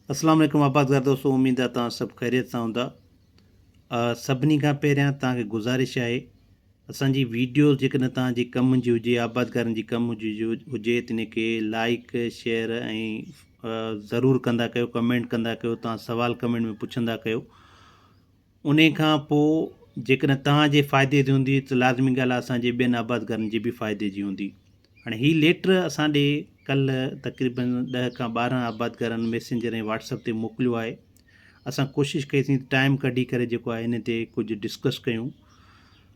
अस्सलाम वालेकुम आबादगार दोस्तों, उम्मीद आहे तव्हां सभु ख़ैरियत सां हूंदा। सभिनी खां पहिरियां तव्हांखे गुज़ारिश आहे, असांजी वीडियो जेकॾहिं तव्हांजी कम जी हुजे, आबादगारनि जी कम जी हुजे त इन खे लाइक शेयर ऐं ज़रूरु कंदा कयो, कमेंट कंदा कयो, तव्हां सुवाल कमेंट में पुछंदा कयो। उन खां पोइ जेकॾहिं तव्हांजे फ़ाइदे जी हूंदी त लाज़मी ॻाल्हि आहे असांजे ॿियनि आबादगारनि जी बि फ़ाइदे जी हूंदी। हाणे हीअ लेटर असां ॾे कल्ह तक़रीबन 10 खां 12 आबादगारनि मैसेंजर ऐं व्हाट्सअप ते मोकिलियो आहे। असां कोशिशि कईसीं टाइम कढी करे जेको आहे हिन ते कुझु डिस्कस कयूं।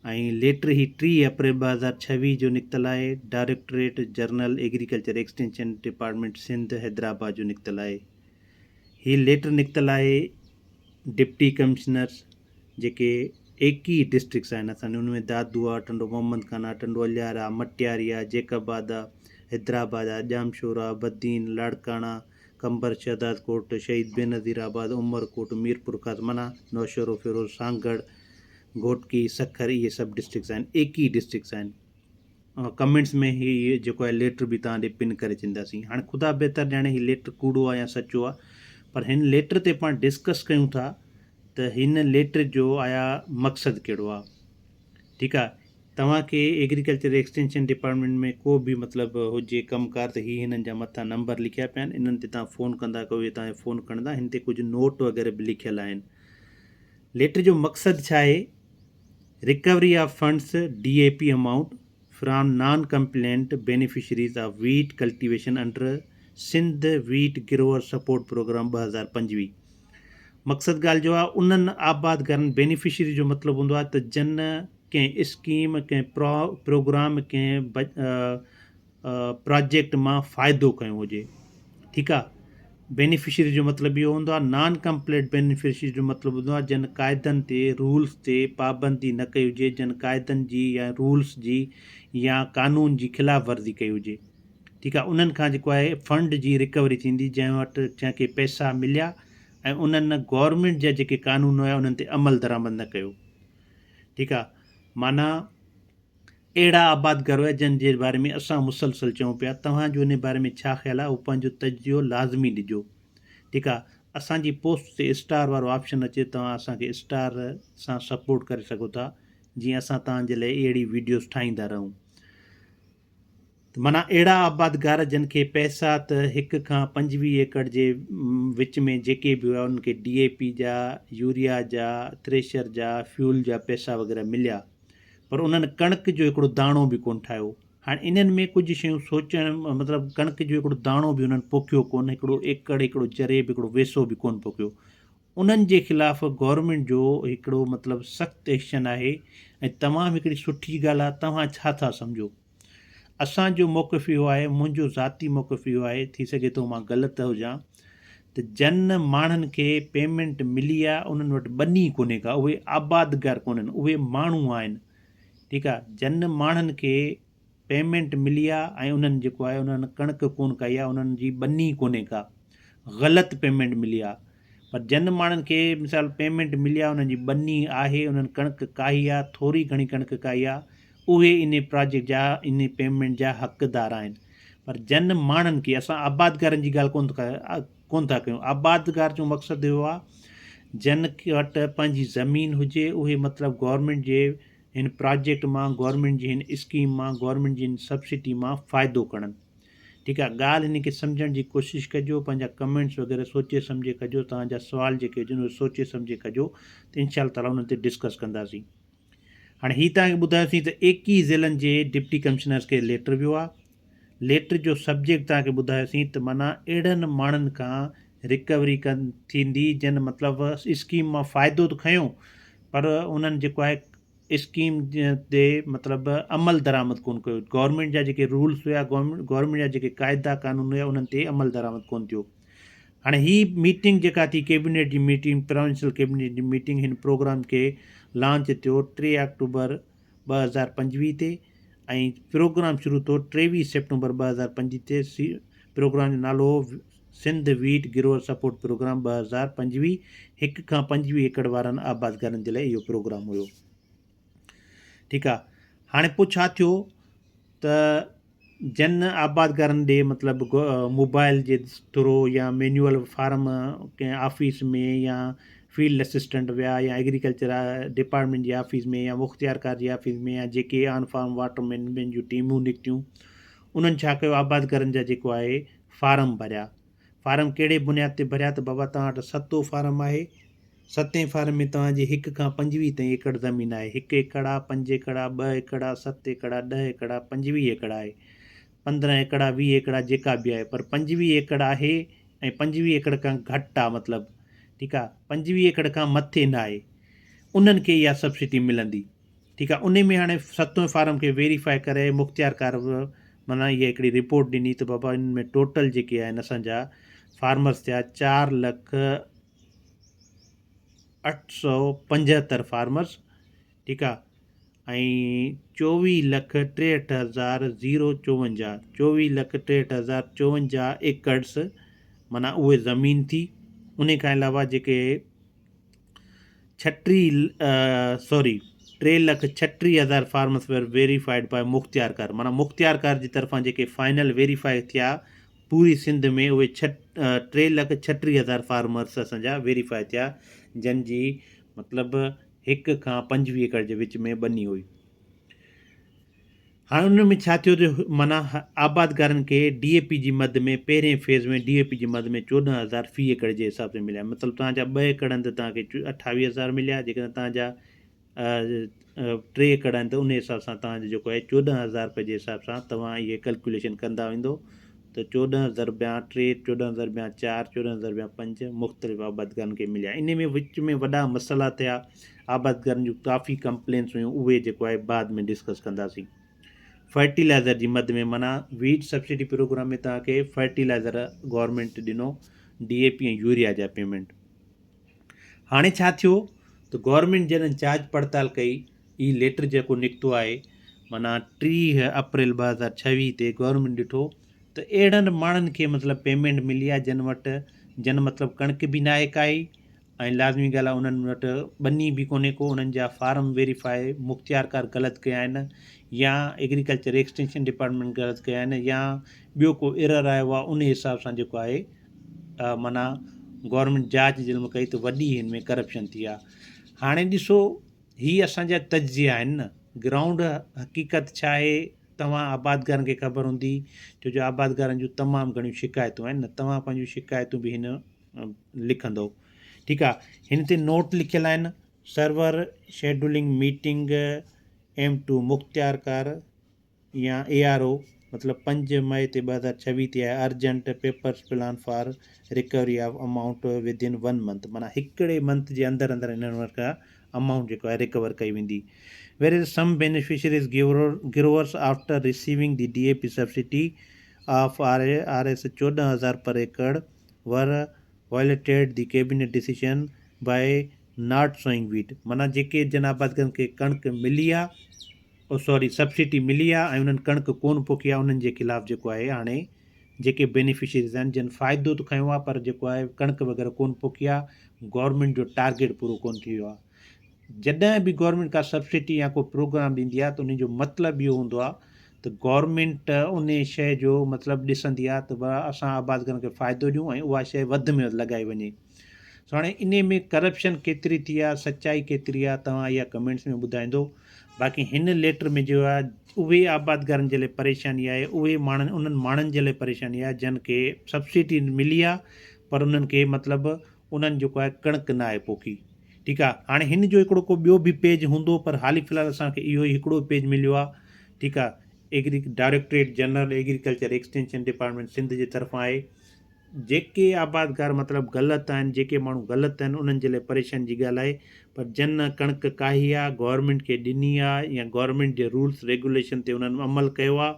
ऐं लेटर ही 3 अप्रैल 2026 जो निकितल आहे। Directorate general agriculture extension department Sindh Hyderabad जो निकितल आहे। हीअ लेटर निकितल आहे डिप्टी कमिश्नर्स जेके 21 डिस्ट्रिक्ट्स आहिनि असांजे, उनमें दादुआ, टंडो मोहम्मद खाना, टंडो अलियार आहे, मटियारी आहे, जेकबाद आहे, हैदराबाद आहे, जामशोर आहे, बद्दीन, लाड़काना, कंबर, शहदाद कोट, शहीद बेनज़ीराबाद, उमरकोट, मीरपुर खास माना नौशहरो, फिरोज, सांगड़, घोटकी, सखर, इहे सभु डिस्ट्रिक्ट्स आहिनि। 21 डिस्ट्रिक्ट्स आहिनि। कमेंट्स में हीअ जेको आहे लेटर बि तव्हां ॾे पिन करे चवंदासीं। हाणे ख़ुदा बहितर ॼाणे हीउ लेटर कूड़ो आहे या सचो आहे, पर हिन लेटर ते पाण डिस्कस कयूं था त हिन लेटर जो आया मक़सदु कहिड़ो आहे। ठीकु आहे, तव्हांखे एग्रीकल्चर एक्सटेंशन डिपार्टमेंट में को बि मतिलबु हुजे कमुकार त हीअ हिननि जा मथां नंबर लिखिया पिया आहिनि, इन्हनि ते तव्हां फ़ोन कंदा कयो, इहे तव्हांखे फ़ोन खणंदा, हिन ते कुझु नोट वग़ैरह बि लिखियलु आहिनि। लेटर जो मक़सदु छा आहे? Recovery of funds DAP amount from non compliant beneficiaries of wheat cultivation under Sindh wheat grower support program 2025। मक़सदु ॻाल्हि जो आहे उन्हनि आबादगारनि बेनिफिशरी जो मतिलबु हूंदो आहे त जन कंहिं स्कीम, कंहिं प्रोग्राम, कंहिं प्रोजेक्ट मां फ़ाइदो खयो हुजे। ठीकु आहे, बेनिफिशरी जो मतिलबु इहो हूंदो आहे। नॉन कंप्लीट बेनिफिशरी जो मतिलबु हूंदो आहे जन क़ाइदनि ते, रूल्स ते पाबंदी न कई हुजे, जन क़ाइदनि जी या रूल्स जी या कानून जी ख़िलाफ़ वर्ज़ी कई हुजे। ठीकु आहे, उन्हनि खां जेको आहे फंड जी रिकवरी थींदी, जंहिं वटि जंहिंखे पैसा मिलिया ऐं उन्हनि गवर्नमेंट जा जेके कानून हुया उन्हनि ते अमल दरामद न कयो। ठीकु आहे, माना अहिड़ा आबादगार हुआ जंहिंजे बारे में असां मुसलसल चऊं पिया। तव्हांजो इन बारे में छा ख़्यालु आहे, उहो पंहिंजो तजियो लाज़मी ॾिजो। ठीकु आहे, असांजी पोस्ट ते स्टार वारो ऑप्शन अचे, तव्हां असांखे स्टार सां सपोर्ट करे सघो था, जीअं असां तव्हांजे लाइ अहिड़ी वीडियोज़ ठाहींदा रहूं। माना अहिड़ा आबादगार जिनखे पैसा त 1 खां 25 एकड़ जे विच में जेके बि हुआ उनखे DAP जा, यूरिया जा, थ्रेशर जा, फ्यूल जा पैसा वग़ैरह मिलिया, पर उन्हनि कणिक जो हिकिड़ो दाणो बि कोन ठाहियो। हाणे इन्हनि में कुझु शयूं सोचणु, मतिलबु कणिक जो हिकिड़ो दाणो बि उन्हनि पोखियो कोन, हिकिड़ो एकड़, हिकिड़ो जरेब, हिकिड़ो वेसो बि कोन पोखियो। उन्हनि जे ख़िलाफ़ु गवर्नमेंट जो हिकिड़ो मतिलबु सख़्तु एक्शन आहे ऐं तमामु हिकिड़ी सुठी ॻाल्हि आहे। तव्हां छा था सम्झो? असांजो मौक़िफ़ इहो आहे, मुंहिंजो ज़ाती मौक़िफ़ इहो आहे, थी सघे थो मां ग़लति हुजां, त जन माण्हुनि खे पेमेंट मिली आहे, उन्हनि वटि ॿनी कोन्हे का, उहे आबादगार कोन्हनि, उहे माण्हू आहिनि। ठीकु आहे, जन माण्हुनि खे पेमेंट मिली आहे ऐं उन्हनि जेको आहे उन्हनि कणिक कोन कई आहे, उन्हनि जी ॿनी कोन्हे का, ग़लति पेमेंट मिली आहे। पर जन माण्हुनि खे मिसाल पेमेंट मिली आहे, उन्हनि जी ॿनी आहे, उन्हनि कणिक काई आहे, थोरी घणी कणिक काई आहे, उहे इन प्रोजेक्ट जा, इन पेमेंट जा हक़दार आहिनि। पर जन माण्हुनि खे, असां आबादगारनि जी ॻाल्हि कोन था कयूं। आबादगार जो मक़सदु इहो आहे जन वटि पंहिंजी ज़मीन हुजे, उहे मतिलबु गवर्नमेंट जे हिन प्रोजेक्ट मां, गवर्नमेंट जी हिन स्कीम मां, गवर्नमेंट जी हिन सब्सिडी मां फ़ाइदो खणनि। ठीकु आहे, ॻाल्हि हिन खे सम्झण जी कोशिशि कजो, पंहिंजा कमेंट्स वग़ैरह सोचे सम्झे कजो, तव्हांजा सुवाल जेके हुजनि उहे सोचे सम्झे कजो, त इनशा ताला उन्हनि ते डिस्कस कंदासीं। हाणे हीअ तव्हांखे ॿुधायोसीं त 21 ज़िलनि जे डिप्टी कमिश्नर्स खे लेटर वियो आहे। लेटर जो सब्जेक्ट तव्हांखे ॿुधायोसीं त माना अहिड़नि माण्हुनि खां रिकवरी थींदी जन मतिलबु स्कीम मां फ़ाइदो त खयों, पर उन्हनि जेको आहे स्कीम ते मतिलबु अमल दरामद कोन कयो। गवर्नमेंट जा जेके रूल्स हुया, गवर्नमेंट जा जेके क़ाइदा कानून हुया, उन्हनि ते अमल दरामद कोन थियो। हाणे हीअ मीटिंग जेका थी कैबिनेट जी मीटिंग, प्रोविंशियल कैबिनेट जी मीटिंग, हिन प्रोग्राम खे लॉन्च थियो 3 अक्टूबर 2025 ते, ऐं प्रोग्राम शुरू थियो 23 सेप्टेंबर 2025 ते। प्रोग्राम जो नालो Sindh wheat grower support program 2025, 1 खां 25 एकड़ वारनि आबादगारनि जे लाइ इहो प्रोग्राम हुयो। ठीकु आहे, हाणे पोइ छा थियो त जन आबादगारनि ॾे मतिलबु मोबाइल जे थ्रू या मैनुअल फार्म कंहिं ऑफिस में या फील्ड असिस्टेंट विया या एग्रीकल्चर डिपार्टमेंट जी ऑफिस में या मुख़्तियारकार जी ऑफिस में या जेके ऑन फार्म वाटर मैनेजमेंट जूं टीमूं निकितियूं उन्हनि छा कयो, आबादगारनि जा जेको आहे फार्म भरिया। फार्म कहिड़े बुनियाद ते भरिया त बाबा तव्हां वटि 7 फार्म आहे, 7 फार्म में तव्हांजे 1 खां 25 ताईं एकड़ ज़मीन आहे। 1 एकड़ आहे, 5 एकड़ आहे, 2 एकड़ आहे, 7 एकड़ आहे, 10 एकड़ आहे, 25 एकड़ आहे, 15 एकड़ आहे, 20 एकड़ आहे, जेका बि आहे, पर 25 एकड़ आहे ऐं 25 एकड़ खां घटि आहे, मतिलबु ठीकु आहे, 25 एकड़ खां मथे न आहे, उन्हनि खे इहा सब्सिडी मिलंदी। ठीकु आहे, उन में हाणे 7 फार्म खे वेरीफाई करे मुख़्तियारकार माना इहा हिकिड़ी रिपोर्ट ॾिनी त बाबा इन में टोटल जेके आहिनि असांजा फार्मर्स थिया 4,08,75 फार्मर्स। ठीकु आहे, ऐं 24,63,054 24,63,054 एकड़्स माना उहे ज़मीन थी। उन खां अलावा जेके 3,36,000 फार्मर्स वेर वेरीफाइड बाय मुख़्तियारकार, माना मुख़्तियारकार जी तरफ़ां जेके फाइनल वेरीफाई थिया पूरी सिंध में, उहे 3,36,000 फार्मर्स असांजा वेरीफाई थिया, जंहिंजी मतिलबु 1 खां 25 एकड़ जे विच में बनी हुई। हाणे उन में छा थियो जो माना आबादगारनि खे DAP जी मद में पहिरें फेज़ में DAP जी मद में 14,000 फ़ी एकड़ जे हिसाब सां मिलिया। मतिलबु तव्हांजा 2 एकड़ आहिनि त तव्हांखे 28,000 मिलिया, जेकॾहिं तव्हांजा 3 एकड़ आहिनि त उन हिसाब सां तव्हांजो जेको आहे 14,000 रुपए जे हिसाब सां तव्हां इहे कैलकुलेशन कंदा वेंदो त 14,000/3, 14,000/4, 14,000/5 मुख़्तलिफ़ आबादगारनि खे मिलिया। इन में विच में वॾा मसइला थिया, आबादगारनि जूं काफ़ी कंप्लेंट्स हुयूं, उहे जेको आहे बाद में डिस्कस कंदासीं। फर्टिलाइज़र जी मद में माना वीट सब्सिडी प्रोग्राम में तव्हांखे फर्टिलाइज़र गवर्नमेंट ॾिनो, DAP ऐं यूरिया जा पेमेंट। हाणे छा थियो त गवर्नमेंट जॾहिं जांच पड़ताल कई, ई लेटर जेको निकितो आहे माना 30 अप्रैल 2026 ते गवर्नमेंट ॾिठो त अहिड़नि माण्हुनि खे मतिलबु पेमेंट मिली आहे जन वटि जन मतिलबु कणिक बि न आहे काई, ऐं लाज़मी ॻाल्हि आहे उन्हनि वटि ॿनी बि कोन्हे को, उन्हनि जा फार्म वेरीफाई मुख़्तियारकार ग़लति कया आहिनि या एग्रीकल्चर एक्सटेंशन डिपार्टमेंट ग़लति कया आहिनि या ॿियो को एरर आयो आहे, उन हिसाब सां जेको आहे माना गवर्नमेंट जांच जंहिं महिल कई त वॾी हिन में करप्शन थी आहे। हाणे ॾिसो, हीअ असांजा तजिया आहिनि न, ग्राउंड हक़ीक़त छा आहे तव्हां आबादगारनि खे ख़बर हूंदी, छो जो आबादगारनि जूं तमामु घणियूं शिकायतूं आहिनि न, तव्हां पंहिंजूं शिकायतूं बि हिन लिखंदो। ठीकु आहे, हिन ते नोट लिखियल आहिनि, server scheduling meeting M to मुख़्तियारकार या ARO मतिलबु 5 मई ते 2026 ते आहे, urgent papers plan for recovery of amount within 1 month, माना हिकिड़े मंथ जे अंदरि अंदरि हिननि वटि खां अमाउंट जेको आहे रिकवर कई वेंदी। Where is some beneficiaries growers after receiving the DAP subsidy of RS 14,000 पर एकड़ were violated the cabinet decision by not showing wheat, माना जेके जन आबादगारनि खे कणिक मिली आहे सब्सिडी मिली आहे ऐं उन्हनि कणिक कोन पोखी आहे, उन्हनि जे ख़िलाफ़ु जेको आहे हाणे जेके बेनिफिशरीज़ आहिनि जन फ़ाइदो त खयों आहे पर जेको आहे कणिक वग़ैरह कोन पोखी आहे, गवर्नमेंट जो टारगेट पूरो कोन थी वियो आहे। जॾहिं बि गवर्नमेंट का सब्सिडी या को प्रोग्राम ॾींदी आहे त उन जो मतिलबु इहो हूंदो आहे त गवर्नमेंट उन शइ जो मतिलबु ॾिसंदी आहे त असां आबादगारनि खे फ़ाइदो ॾियूं ऐं उहा शइ वधि में वधि लॻाई वञे। सो हाणे इन में करप्शन केतिरी थी आहे, सचाई केतिरी आहे, तव्हां इहा कमेंट्स में ॿुधाईंदो। बाक़ी हिन लेटर में जो आहे उहे आबादगारनि जे लाइ परेशानी आहे, उहे माण्हुनि उन्हनि माण्हुनि जे लाइ परेशानी आहे जिन खे सब्सिडी मिली आहे पर उन्हनि खे मतिलबु उन्हनि जेको आहे कणिक न आहे पोखी। ठीकु आहे, हाणे हिन जो हिकिड़ो को ॿियो बि पेज हूंदो पर हाली फ़िलहालु असांखे इहो ई हिकिड़ो पेज मिलियो आहे। ठीकु आहे, directorate general agriculture extension department Sindh जे तरफ़ां आहे। जेके आबादगार मतिलबु ग़लति आहिनि, जेके माण्हू ग़लति आहिनि उन्हनि जे लाइ परेशानी जी ॻाल्हि आहे, पर जन कणिक काई आहे गवर्नमेंट खे ॾिनी आहे या गवर्नमेंट जे रूल्स रेगुलेशन ते उन्हनि अमल कयो आहे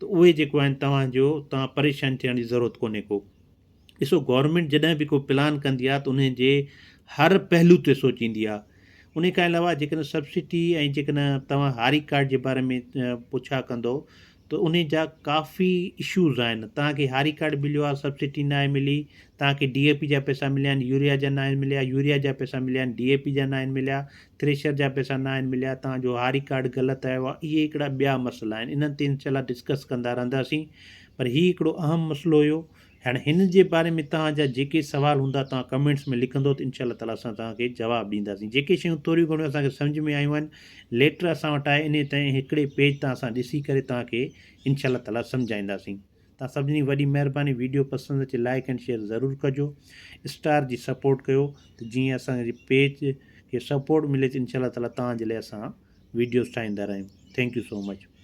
त उहे जेको आहिनि तव्हां परेशान थियण जी ज़रूरत कोन्हे को। ॾिसो, गवर्नमेंट जॾहिं बि को प्लान कंदी आहे त उन जे हर पहलू ते सोचींदी आहे। उन खां अलावा जेकॾहिं सब्सिडी ऐं जेकॾहिं तव्हां हारी कार्ड जे बारे में पुछा कंदो त उन जा काफ़ी इशूज़ आहिनि। तव्हांखे हारी कार्ड मिलियो आहे, सब्सिडी न आहे मिली, तव्हांखे DAP जा पैसा मिलिया आहिनि, यूरिया जा न आहिनि मिलिया, यूरिया जा पैसा मिलिया आहिनि, DAP जा न आहिनि मिलिया, थ्रेशर जा पैसा न आहिनि मिलिया, तव्हांजो हारी कार्ड ग़लति आयो आहे। इहे हिकिड़ा ॿिया मसइला आहिनि, इन्हनि ते इनशाला डिस्कस कंदा रहंदासीं। पर हीउ हिकिड़ो अहम मसइलो हुयो। हाणे हिन जे बारे में तव्हांजा जेके सुवाल हूंदा तव्हां कमेंट्स में लिखंदो त इनशा ताला असां तव्हांखे जवाबु ॾींदासीं। जेके शयूं थोरियूं घणियूं असांखे सम्झ में आयूं आहिनि, लेटर असां वटि आहे, इन ताईं हिकिड़े पेज तां असां ॾिसी करे तव्हांखे इनशा ताला सम्झाईंदासीं। तव्हां सभिनी वॾी महिरबानी, वीडियो पसंदि अचे लाइक एंड शेयर ज़रूरु कजो, स्टार जी सपोर्ट कयो त जीअं असांजे पेज खे सपोर्ट मिले त इनशा ताला तव्हांजे लाइ असां वीडियोस ठाहींदा रहियूं। Thank you so much.